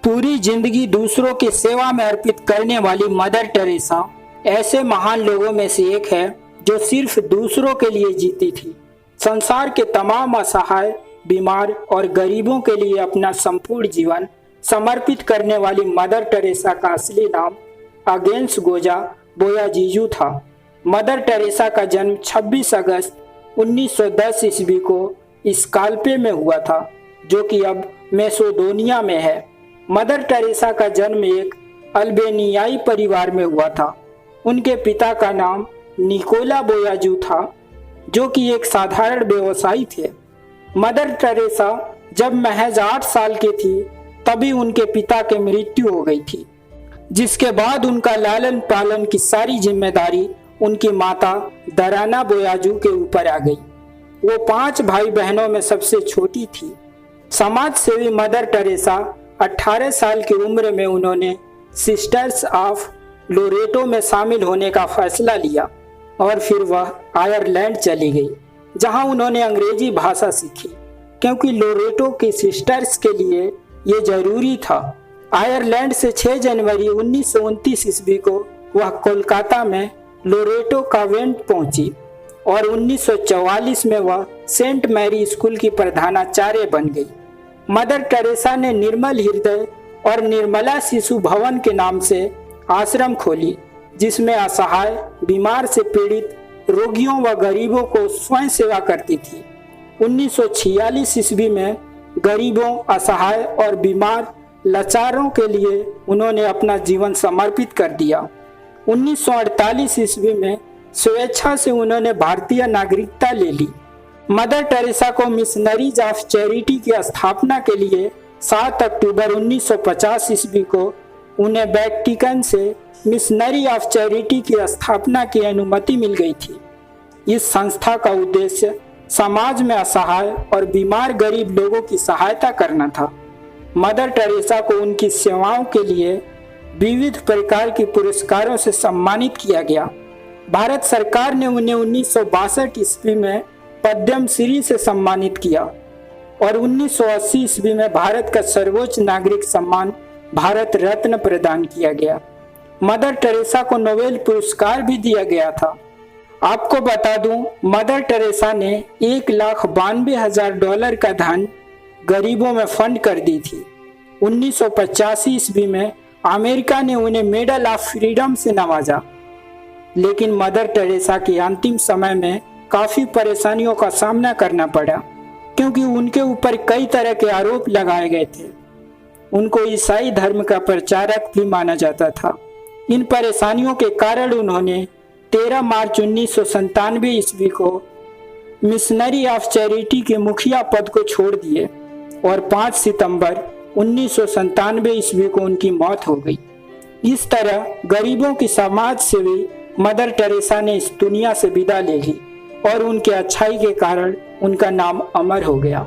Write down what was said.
पूरी जिंदगी दूसरों की सेवा में अर्पित करने वाली मदर टेरेसा ऐसे महान लोगों में से एक है जो सिर्फ दूसरों के लिए जीती थी। संसार के तमाम असहाय, बीमार और गरीबों के लिए अपना संपूर्ण जीवन समर्पित करने वाली मदर टेरेसा का असली नाम अगेंस गोजा बोयाजीजू था। मदर टेरेसा का जन्म 26 अगस्त 1910 ईस्वी को स्काल्पे में हुआ था, जो कि अब मैसेडोनिया में है। मदर टेरेसा का जन्म एक अल्बेनियाई परिवार में हुआ था। उनके पिता का नाम निकोला बोयाजू था, जो कि एक साधारण व्यवसायी थे। मदर टेरेसा जब महज 8 साल की थी तभी उनके पिता की मृत्यु हो गई थी, जिसके बाद उनका लालन पालन की सारी जिम्मेदारी उनकी माता दराना बोयाजू के ऊपर आ गई। वो 5 भाई बहनों में सबसे छोटी थी। समाज सेवी मदर टेरेसा 18 साल की उम्र में उन्होंने सिस्टर्स ऑफ लोरेटो में शामिल होने का फैसला लिया और फिर वह आयरलैंड चली गई, जहां उन्होंने अंग्रेजी भाषा सीखी, क्योंकि लोरेटो की सिस्टर्स के लिए ये जरूरी था। आयरलैंड से 6 जनवरी 1929 ईस्वी को वह कोलकाता में लोरेटो कॉन्वेंट पहुंची और 1944 में वह सेंट मैरी स्कूल की प्रधानाचार्य बन गई। मदर टेरेसा ने निर्मल हृदय और निर्मला शिशु भवन के नाम से आश्रम खोली, जिसमें असहाय, बीमार से पीड़ित रोगियों व गरीबों को स्वयं सेवा करती थी। 1946 ईस्वी में गरीबों, असहाय और बीमार लाचारों के लिए उन्होंने अपना जीवन समर्पित कर दिया। 1948 ईस्वी में स्वेच्छा से उन्होंने भारतीय नागरिकता ले ली। मदर टेरेसा को मिशनरीज ऑफ चैरिटी की स्थापना के लिए 7 अक्टूबर 1950 ईस्वी को उन्हें वेटिकन से मिशनरी ऑफ चैरिटी की स्थापना की अनुमति मिल गई थी। इस संस्था का उद्देश्य समाज में असहाय और बीमार गरीब लोगों की सहायता करना था। मदर टेरेसा को उनकी सेवाओं के लिए विविध प्रकार के पुरस्कारों से सम्मानित किया गया। भारत सरकार ने उन्हें 1962 ईस्वी में पद्म श्री से सम्मानित किया और 1980 ईस्वी में भारत का सर्वोच्च नागरिक सम्मान भारत रत्न प्रदान किया गया। मदर टेरेसा को नोबेल पुरस्कार भी दिया गया था। आपको बता दूं, मदर टेरेसा ने $1,92,000 का धन गरीबों में फंड कर दी थी। 1985 ईस्वी में अमेरिका ने उन्हें मेडल ऑफ फ्रीडम से नवाजा, लेकिन मदर टेरेसा के अंतिम समय में काफी परेशानियों का सामना करना पड़ा, क्योंकि उनके ऊपर कई तरह के आरोप लगाए गए थे। उनको ईसाई धर्म का प्रचारक भी माना जाता था। इन परेशानियों के कारण उन्होंने 13 मार्च 1997 ईस्वी को मिशनरी ऑफ चैरिटी के मुखिया पद को छोड़ दिए और 5 सितंबर 1997 ईस्वी को उनकी मौत हो गई। इस तरह गरीबों की समाज सेवी मदर टेरेसा ने इस दुनिया से विदा ले ली और उनके अच्छाई के कारण उनका नाम अमर हो गया।